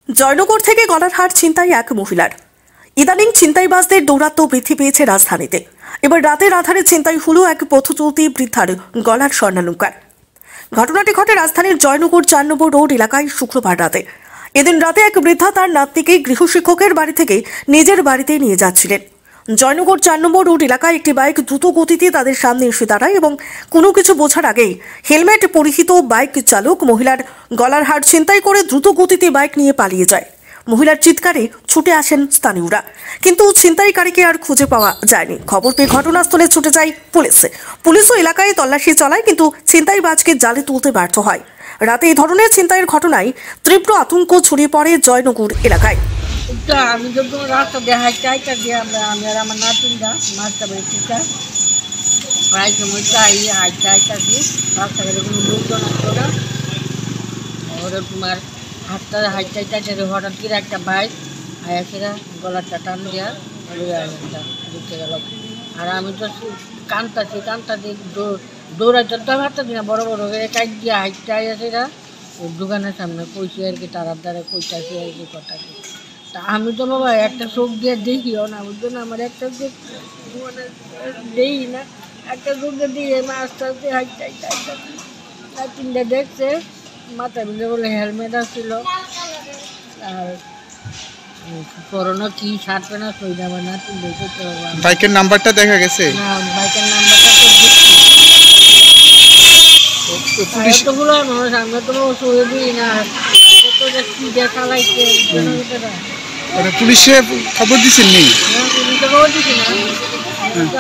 জয়নগর থেকে গলারহাট ছিনতাই এক মহিলার। ইদানিং ছিনতাইবাজদের দৌরাত্ম্য বৃদ্ধি পেয়েছে রাজধানীতে। এবার রাতের আধারে ছিনতাই হলো এক পথ চলতি বৃদ্ধার গলার স্বর্ণালংকার। ঘটনাটি ঘটে রাজধানীর জয়নগর ৪ নম্বর রোড এলাকায় শুক্রবার রাতে। এদিন রাতে এক বৃদ্ধা তার নাতনিকে গৃহশিক্ষকের বাড়ি থেকে নিজের বাড়িতে নিয়ে যাচ্ছিলেন। জয়নগর ৪ নম্বর রোড এলাকায় একটি বাইক দ্রুত গতিতে তাদের সামনে এসে দাঁড়ায় এবং কোনো কিছু বোঝার আগেই হেলমেট পরিহিত বাইক চালক মহিলার গলার হার ছিনতাই করে দ্রুত গতিতে বাইক নিয়ে পালিয়ে যায়। মহিলার চিৎকারে ছুটে আসেন স্থানীয়রা, কিন্তু ছিনতাইকারীকে আর খুঁজে পাওয়া যায়নি। খবর পেয়ে ঘটনাস্থলে ছুটে যায় পুলিশও এলাকায় তল্লাশি চালায়, কিন্তু ছিনতাইবাজকে জালে তুলতে ব্যর্থ হয়। রাতে এই ধরনের ছিনতাইয়ের ঘটনায় তীব্র আতঙ্ক ছড়িয়ে পড়ে জয়নগর এলাকায়। আমি যখন রাস্তা দিয়ে হাইটা দিয়ে আমি আর আমার নাতিনরা মাছটা বেড়েছিটা প্রায় সময় চাই হাইটা দিয়ে রাস্তাঘাটে কোনো লোকজন আসতো না। ওরা তোমার হাতটা হাইটা হঠাৎ করে একটা বাইক আয়াসেরা গলাটা টান দেওয়া দেখতে গেল। আর আমি তো কানতাছি দৌড়াইতে তো হাতটা দিই না, বড় বড় করে কাজ দিয়ে হাইটা আয়াসেরা দোকানের সামনে কইছি আর কি, তারার দ্বারা কইতাছি আর কি কথাটি। তা আমি তো বাবা একটা চোখ দিয়ে দেখিও না, বুঝছো না, আমার একটা চোখ মানে দেখি না, একটা চোখ দিয়ে দিয়ে আস্তে আস্তে হাইটা তিনটা দেখছে মাথা বিলে বলে হেলমেট আসছিল আর করোনা কি ছাড়বে না সই যাবে না। তিনটে করতে পারবো। বাইকের নাম্বারটা দেখা গেছে না, বাইকের নাম্বারটা তো গুলো মানুষ আমরা তো সই দিই না, কি দেখা লাগছে পুলিশে খবর দিচ্ছেন নেই? পুলিশে খবর দিচ্ছি না,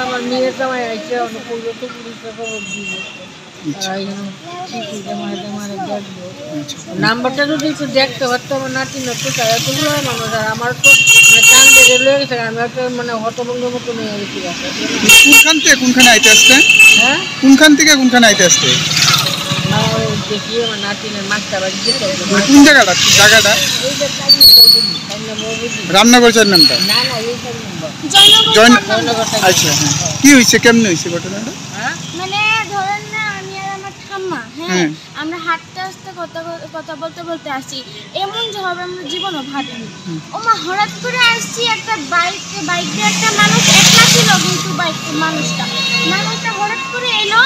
আমার মেয়ের জামাই আইসে পুলিশে খবর দিব। নাম্বারটা যদি একটু দেখতে পারতো আমার নাতি নতো এতগুলো মানুষ, আর আমার তো কান বেড়ে লয়ে গেছে, আমি একটা মানে হতভঙ্গের মতো নিয়ে গেছি। কোনখান থেকে কোনখানে আইতে আসতে? হ্যাঁ, কোনখান থেকে কোনখানে আইতে আসতে? দেখি আমার নাতিনের মাছটা বাড়ি যেতে। কোন জায়গাটা? রামনগর ৪ নম্বর? না না, এই ৪ নম্বর। আচ্ছা, হ্যাঁ, কি হয়েছে, কেমনে হয়েছে ঘটনাটা? মানে ধরেন না, আমি আর আমার ঠাম্মা আমরা হাঁটতে আসতে কথা বলতে আসছি, এমন যে হবে আমরা জীবনও ভাবিনি। ওমা হঠাৎ করে আসছি একটা বাইকে একটা মানুষ একলা ছিল, কিন্তু মানুষটা হঠাৎ করে এলে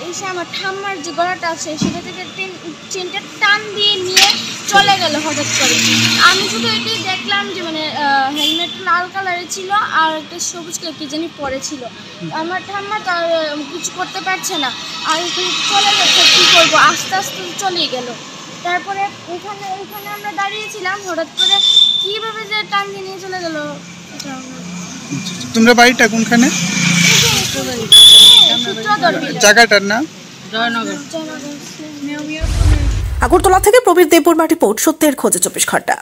এসে আমার ঠাম্মার যে গলাটা আছে সেটা থেকে চেনটা টান দিয়ে নিয়ে চলে গেল হঠাৎ করে। আমি শুধু এটাই দেখলাম যে মানে হেলমেট লাল কালারের ছিল আর একটা সবুজ কালার কি জানি পরেছিল। আমার ঠাম্মা তার কিছু করতে পারছে না, আর চলে গেছে, কী করবো, আস্তে আস্তে চলেই গেল। তারপরে ওখানে আমরা দাঁড়িয়েছিলাম, হঠাৎ করে কীভাবে যে টান দিয়ে নিয়ে চলে গেল। তোমরা বাড়িটা কোনখানে? জায়গাটার নাম? জয়নগর। আগরতলা থেকে প্রবীর দেববর্মা রিপোর্ট, সত্যের খোঁজে ২৪ ঘন্টা।